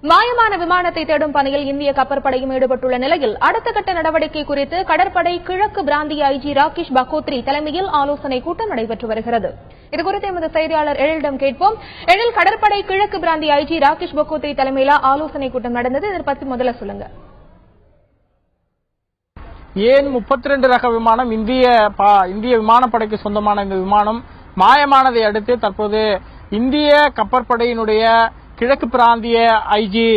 மாயமான விமானத்தை தேடும் பணியில் இந்திய கப்பற்படையும் ஈடுபட்டுள்ள நிலையில் அடுத்த கட்ட நடவடிக்கை குறித்து கடற்படை கிழக்கு பிராந்திய ஐஜி ராகேஷ் பகோத்ரி தலைமையில் ஆலோசனை கூட்டம் நடைபெற்று வருகிறது. இதுகுறித்து எமது செய்தியாளர் எழிலிடம் கேட்போம். எழில், கடற்படை கிழக்கு பிராந்திய ஐஜி ராகேஷ் பகோத்ரி தலைமையில் ஆலோசனை கூட்டம் நடந்தது, இதை பற்றி முதல்ல சொல்லுங்க. ஏன் 32 ரக விமானம் இந்திய விமானப்படைக்கு சொந்தமான இந்த விமானம் மாயமானதை அடுத்து தற்போது இந்திய கப்பற்படையினுடைய கிழக்கு பிராந்திய ஐஜி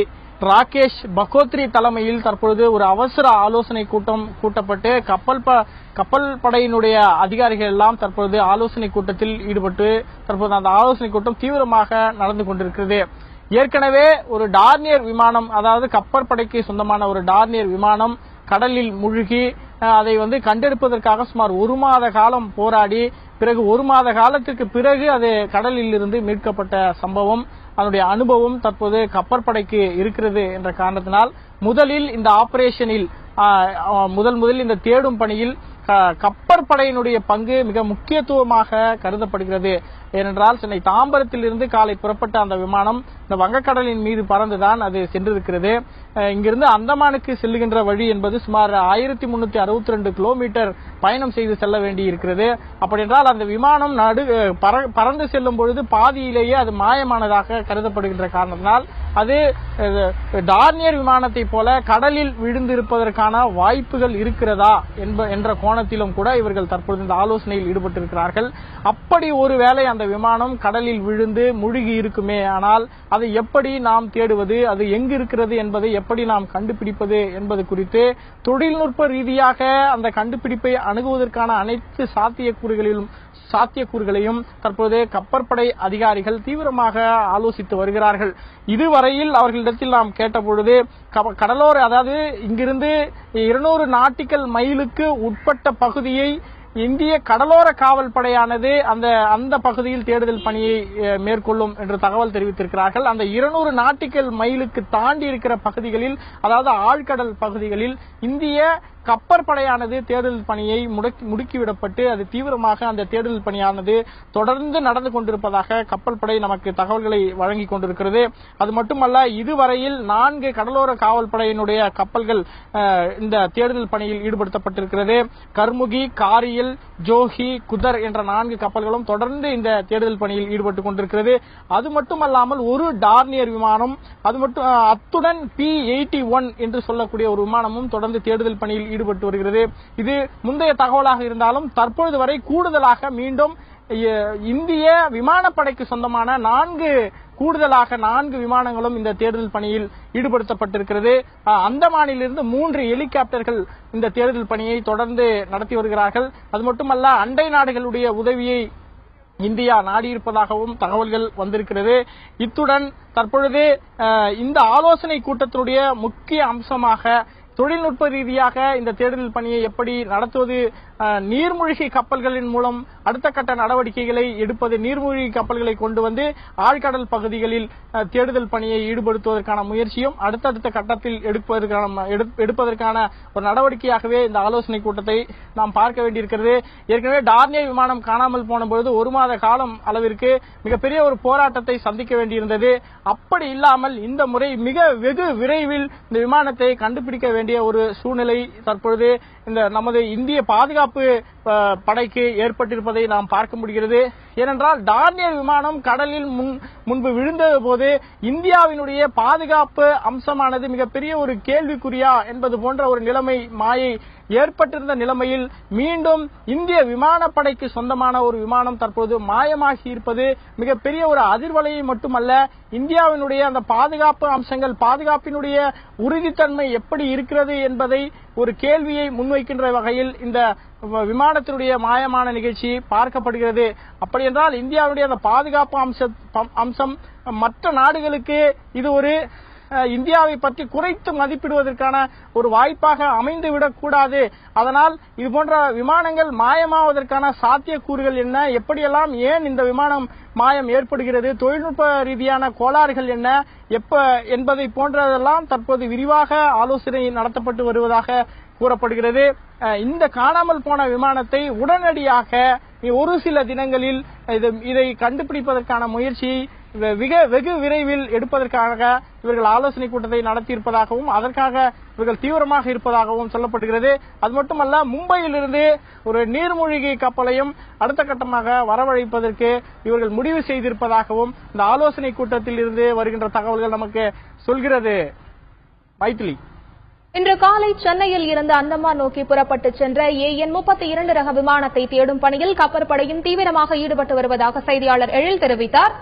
ராகேஷ் பகோத்ரி தலைமையில் தற்பொழுது ஒரு அவசர ஆலோசனை கூட்டம் கூட்டப்பட்டு கப்பல் படையினுடைய அதிகாரிகள் எல்லாம் தற்பொழுது ஆலோசனை கூட்டத்தில் ஈடுபட்டு தற்போது அந்த ஆலோசனை கூட்டம் தீவிரமாக நடந்து கொண்டிருக்கிறது. ஏற்கனவே ஒரு டார்னியர் விமானம், அதாவது கப்பற்படைக்கு சொந்தமான ஒரு டார்னியர் விமானம் கடலில் மூழ்கி அதை கண்டெடுப்பதற்காக சுமார் 1 மாத காலம் போராடி பிறகு 1 மாத காலத்திற்கு பிறகு அது கடலில் இருந்து மீட்கப்பட்ட சம்பவம், அதனுடைய அனுபவம் தற்போது கப்பற்படைக்கு இருக்கிறது என்ற காரணத்தினால் முதலில் இந்த ஆபரேஷனில் முதலில் இந்த தேடும் பணியில் கப்பற்படையினுடைய பங்கு மிக முக்கியத்துவமாக கருதப்படுகிறது. ஏனென்றால் சென்னை தாம்பரத்தில் இருந்து காலை புறப்பட்ட அந்த விமானம் இந்த வங்கக்கடலின் மீது பறந்துதான் அது சென்றிருக்கிறது. இங்கிருந்து அந்தமானுக்கு செல்லுகின்ற வழி என்பது சுமார் 1362 கிலோமீட்டர் பயணம் செய்து செல்ல வேண்டி இருக்கிறது. அப்படி என்றால் அந்த விமானம் பறந்து செல்லும் பொழுது பாதியிலேயே அது மாயமானதாக கருதப்படுகின்ற காரணத்தினால் அது டார்னியர் விமானத்தை போல கடலில் விழுந்திருப்பதற்கான வாய்ப்புகள் இருக்கிறதா என்ற கோணத்திலும் கூட இவர்கள் தற்பொழுது இந்த ஆலோசனையில் ஈடுபட்டிருக்கிறார்கள். அப்படி ஒருவேளை அந்த விமானம் கடலில் விழுந்து முழுகி இருக்குமே, ஆனால் அதை எப்படி நாம் தேடுவது, அது எங்கு இருக்கிறது என்பதை எப்படி நாம் கண்டுபிடிப்பது என்பது குறித்து தொழில்நுட்ப ரீதியாக அந்த கண்டுபிடிப்பை அணுகுவதற்கான அனைத்து சாத்தியக்கூறுகளையும் தற்போது கப்பற்படை அதிகாரிகள் தீவிரமாக ஆலோசித்து வருகிறார்கள். இதுவரையில் அவர்களிடத்தில் நாம் கேட்டபொழுது கடலோர, அதாவது இங்கிருந்து 200 நாட்டிக்கல் மைலுக்கு உட்பட்ட பகுதியை இந்திய கடலோர காவல் படையானது அந்த பகுதியில் தேடுதல் பணியை மேற்கொள்ளும் என்று தகவல் தெரிவித்திருக்கிறார்கள். அந்த 200 நாட்டிக்கல் மைலுக்கு தாண்டி இருக்கிற பகுதிகளில், அதாவது ஆழ்கடல் பகுதிகளில் இந்திய கப்பற்படையானது தேடுதல் பணியை முடுக்கிவிடப்பட்டு அது தீவிரமாக அந்த தேடுதல் பணியானது தொடர்ந்து நடந்து கொண்டிருப்பதாக கப்பல் படை நமக்கு தகவல்களை வழங்கிக் கொண்டிருக்கிறது. அது மட்டுமல்ல, இதுவரையில் 4 கடலோர காவல் படையினுடைய கப்பல்கள் இந்த தேடுதல் பணியில் ஈடுபடுத்தப்பட்டிருக்கிறது. கர்முகி, காரியல், ஜோஹி, குதர் என்ற 4 கப்பல்களும் தொடர்ந்து இந்த தேடுதல் பணியில் ஈடுபட்டுக் கொண்டிருக்கிறது. அது மட்டுமல்லாமல் ஒரு டார்னியர் விமானம், அத்துடன் P-81 என்று சொல்லக்கூடிய ஒரு விமானமும் தொடர்ந்து தேடுதல் பணியில் ஈடுபட்டு வருகிறது. இது முந்தைய தகவலாக இருந்தாலும் தற்பொழுது வரை கூடுதலாக மீண்டும் இந்திய விமானப்படைக்கு சொந்தமான 4 விமானங்களும் இந்த தேடுதல் பணியில் ஈடுபடுத்தப்பட்டிருக்கிறது. அந்தமானிலிருந்து 3 ஹெலிகாப்டர்கள் இந்த தேடுதல் பணியை தொடர்ந்து நடத்தி வருகிறார்கள். அது மட்டுமல்ல, அண்டை நாடுகளுடைய உதவியை இந்தியா நாடியிருப்பதாகவும் தகவல்கள் வந்திருக்கிறது. இத்துடன் தற்பொழுது இந்த ஆலோசனை கூட்டத்தினுடைய முக்கிய அம்சமாக தொழில்நுட்ப ரீதியாக இந்த தேடுதல் பணியை எப்படி நடத்துவது, நீர்மூழ்கி கப்பல்களின் மூலம் அடுத்த கட்ட நடவடிக்கைகளை எடுப்பது, நீர்மூழ்கி கப்பல்களை கொண்டு வந்து ஆழ்கடல் பகுதிகளில் தேடுதல் பணியை ஈடுபடுத்துவதற்கான முயற்சியும் அடுத்தடுத்த கட்டத்தில் எடுப்பதற்கான ஒரு நடவடிக்கையாகவே இந்த ஆலோசனை கூட்டத்தை நாம் பார்க்க வேண்டியிருக்கிறது. ஏற்கனவே டார்னியர் விமானம் காணாமல் போன பொழுது 1 மாத காலம் அளவிற்கு மிகப்பெரிய ஒரு போராட்டத்தை சந்திக்க வேண்டியிருந்தது. அப்படி இல்லாமல் இந்த முறை வெகு விரைவில் இந்த விமானத்தை கண்டுபிடிக்க வேண்டிய ஒரு சூழ்நிலை தற்பொழுது இந்த நமது இந்திய பாதுகாப்பு படைக்கு ஏற்பட்டிருப்பதை நாம் பார்க்க முடிகிறது. ஏனென்றால் டார்னியர் விமானம் கடலில் முன்பு விழுந்தது போது இந்தியாவினுடைய பாதுகாப்பு அம்சமானது மிகப்பெரிய ஒரு கேள்விக்குறியா என்பது போன்ற ஒரு நிலைமை மாயை ஏற்பட்டிருந்த நிலைமையில் மீண்டும் இந்திய விமானப்படைக்கு சொந்தமான ஒரு விமானம் தற்போது மாயமாகி இருப்பது மிகப்பெரிய ஒரு அதிர்வலையை மட்டுமல்ல, இந்தியாவினுடைய அந்த பாதுகாப்பு அம்சங்கள், பாதுகாப்பினுடைய உறுதித்தன்மை எப்படி இருக்கிறது என்பதை ஒரு கேள்வியை முன்வைக்கின்ற வகையில் இந்த விமானத்தினுடைய மாயமான நிகழ்ச்சி பார்க்கப்படுகிறது. அப்படி என்றால் இந்தியாவுடைய அந்த பாதுகாப்பு அம்சம் மற்ற நாடுகளுக்கு இது ஒரு இந்தியாவை பற்றி குறைத்து மதிப்பிடுவதற்கான ஒரு வாய்ப்பாக அமைந்துவிடக் கூடாது. அதனால் இது போன்ற விமானங்கள் மாயமாவதற்கான சாத்தியக்கூறுகள் என்ன, எப்படியெல்லாம் ஏன் இந்த விமானம் மாயம் ஏற்படுகிறது, தொழில்நுட்ப ரீதியான கோளாறுகள் என்ன என்பதை போன்றதெல்லாம் தற்போது விரிவாக ஆலோசனை நடத்தப்பட்டு வருவதாக கூறப்படுகிறது. இந்த காணாமல் போன விமானத்தை உடனடியாக ஒரு சில தினங்களில் இதை கண்டுபிடிப்பதற்கான முயற்சியை வெகு விரைவில் எடுப்பதற்காக இவர்கள் ஆலோசனை கூட்டத்தை நடத்தியிருப்பதாகவும் அதற்காக இவர்கள் தீவிரமாக இருப்பதாகவும் சொல்லப்படுகிறது. அது மட்டுமல்ல, மும்பையிலிருந்து ஒரு நீர்மூழ்கி கப்பலையும் அடுத்த கட்டமாக வரவழைப்பதற்கு இவர்கள் முடிவு செய்திருப்பதாகவும் இந்த ஆலோசனை கூட்டத்தில் இருந்து வருகின்ற தகவல்கள் நமக்கு சொல்கிறது. மைத்திலி, இன்று காலை சென்னையில் இருந்து அந்தமான் நோக்கி புறப்பட்டு சென்ற AN 32 ரக விமானத்தை தேடும் பணியில் கப்பற்படையும் தீவிரமாக ஈடுபட்டு வருவதாக செய்தியாளர் எழில் தெரிவித்தார்.